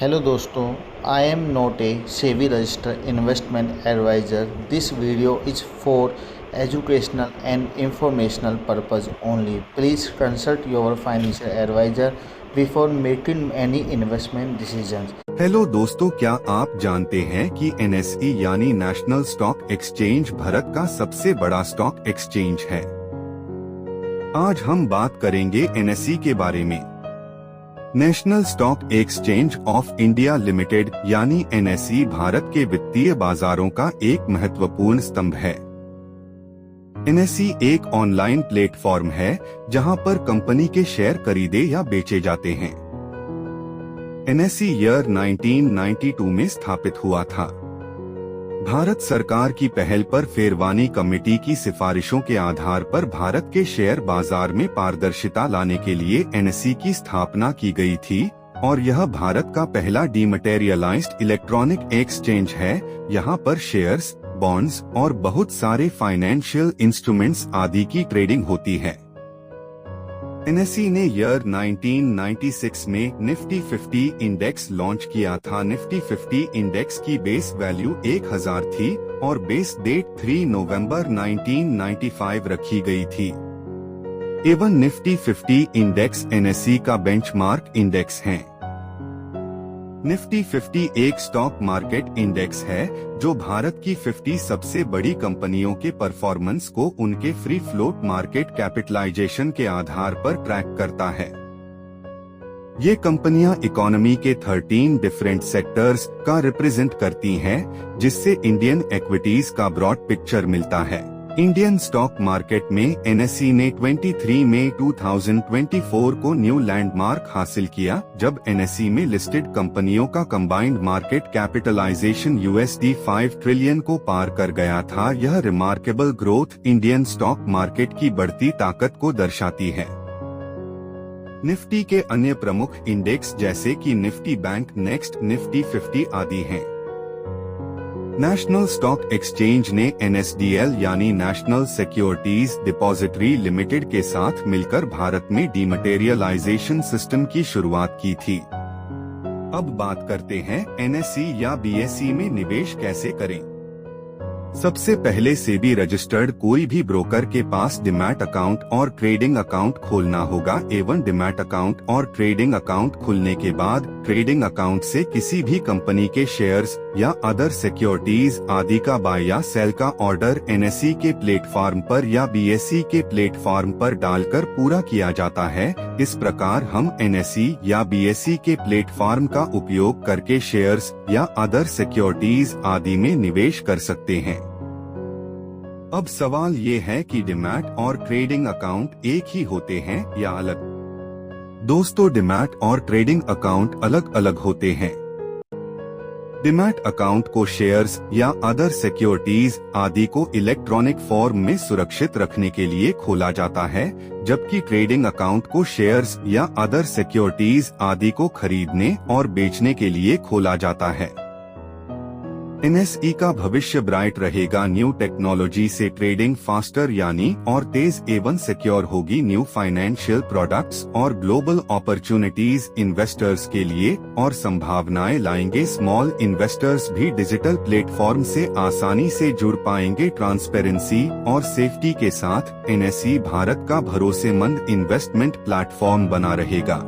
Hello दोस्तों, I am not a SEBI registered investment advisor. This video is for educational and informational purpose only. Please consult your financial advisor before making any investment decisions. Hello दोस्तों, क्या आप जानते हैं कि NSE यानी national stock exchange Bharat का सबसे बड़ा स्टॉक एक्सचेंज है। आज हम बात करेंगे NSE के बारे में। National stock exchange of India limited यानी NSE भारत के वित्तीय बाजारों का एक महत्वपूर्ण स्तंभ है। NSE एक ऑनलाइन प्लेटफॉर्म है जहां पर कंपनी के शेयर खरीदे या बेचे जाते हैं। NSE ईयर 1992 में स्थापित हुआ था। भारत सरकार की पहल पर फेरवानी कमेटी की सिफारिशों के आधार पर भारत के शेयर बाजार में पारदर्शिता लाने के लिए NSE की स्थापना की गई थी और यह भारत का पहला डीमटेरियलाइज्ड इलेक्ट्रॉनिक एक्सचेंज है। यहाँ पर शेयर्स, बॉन्ड्स और बहुत सारे फाइनेंशियल इंस्ट्रूमेंट्स आदि की ट्रेडिंग होती है। NSE ने ईयर 1996 में निफ्टी 50 इंडेक्स लॉन्च किया था। निफ्टी 50 इंडेक्स की बेस वैल्यू 1000 थी और बेस डेट 3 नवंबर 1995 रखी गई थी। एवं निफ्टी 50 इंडेक्स NSE का बेंचमार्क इंडेक्स है। निफ्टी 50 एक स्टॉक मार्केट इंडेक्स है जो भारत की 50 सबसे बड़ी कंपनियों के परफॉर्मेंस को उनके फ्री फ्लोट मार्केट कैपिटलाइजेशन के आधार पर ट्रैक करता है। ये कंपनियां इकोनॉमी के 13 डिफरेंट सेक्टर्स का रिप्रेजेंट करती हैं, जिससे इंडियन इक्विटीज का ब्रॉड पिक्चर मिलता है। इंडियन स्टॉक मार्केट में NSE ने 23 मई 2024 को न्यू लैंडमार्क हासिल किया, जब NSE में लिस्टेड कंपनियों का कंबाइंड मार्केट कैपिटलाइजेशन $5 ट्रिलियन को पार कर गया था। यह remarkable growth Indian stock market की बढ़ती ताकत को दर्शाती है। निफ्टी के अन्य प्रमुख इंडेक्स जैसे कि निफ्टी बैंक, नेक्स्ट, निफ्टी 50 आदि हैं। नेशनल स्टॉक एक्सचेंज ने NSDL यानी नेशनल सिक्योरिटीज डिपॉजिटरी लिमिटेड के साथ मिलकर भारत में डीमटेरियलाइजेशन सिस्टम की शुरुआत की थी। अब बात करते हैं NSE या BSE में निवेश कैसे करें। सबसे पहले सेबी रजिस्टर्ड कोई भी ब्रोकर के पास डिमैट अकाउंट और ट्रेडिंग अकाउंट खोलना होगा एवं डिमैट अकाउंट और ट्रेडिंग अकाउंट खुलने के बाद ट्रेडिंग अकाउंट से किसी भी कंपनी के शेयर्स या अदर सिक्योरिटीज आदि का बाय या सेल का ऑर्डर NSE के प्लेटफॉर्म पर या BSE के प्लेटफॉर्म पर डालकर पूरा किया जाता है। इस प्रकार हम NSE या BSE के प्लेटफॉर्म का उपयोग करके शेयर्स या अदर सिक्योरिटीज आदि में निवेश कर सकते हैं। अब सवाल ये है कि डिमैट और ट्रेडिंग अकाउंट एक ही होते हैं या अलग। दोस्तों, डिमैट और ट्रेडिंग अकाउंट अलग अलग होते हैं। डिमैट अकाउंट को शेयर्स या अदर सिक्योरिटीज आदि को इलेक्ट्रॉनिक फॉर्म में सुरक्षित रखने के लिए खोला जाता है, जबकि ट्रेडिंग अकाउंट को शेयर्स या अदर सिक्योरिटीज आदि को खरीदने और बेचने के लिए खोला जाता है। NSE का भविष्य ब्राइट रहेगा। न्यू टेक्नोलॉजी से ट्रेडिंग फास्टर यानी और तेज एवं सिक्योर होगी। न्यू फाइनेंशियल प्रोडक्ट्स और ग्लोबल अपॉर्चुनिटीज इन्वेस्टर्स के लिए और संभावनाएं लाएंगे। स्मॉल इन्वेस्टर्स भी डिजिटल प्लेटफॉर्म से आसानी से जुड़ पाएंगे। ट्रांसपेरेंसी और सेफ्टी के साथ NSE भारत का भरोसेमंद इन्वेस्टमेंट प्लेटफॉर्म बना रहेगा।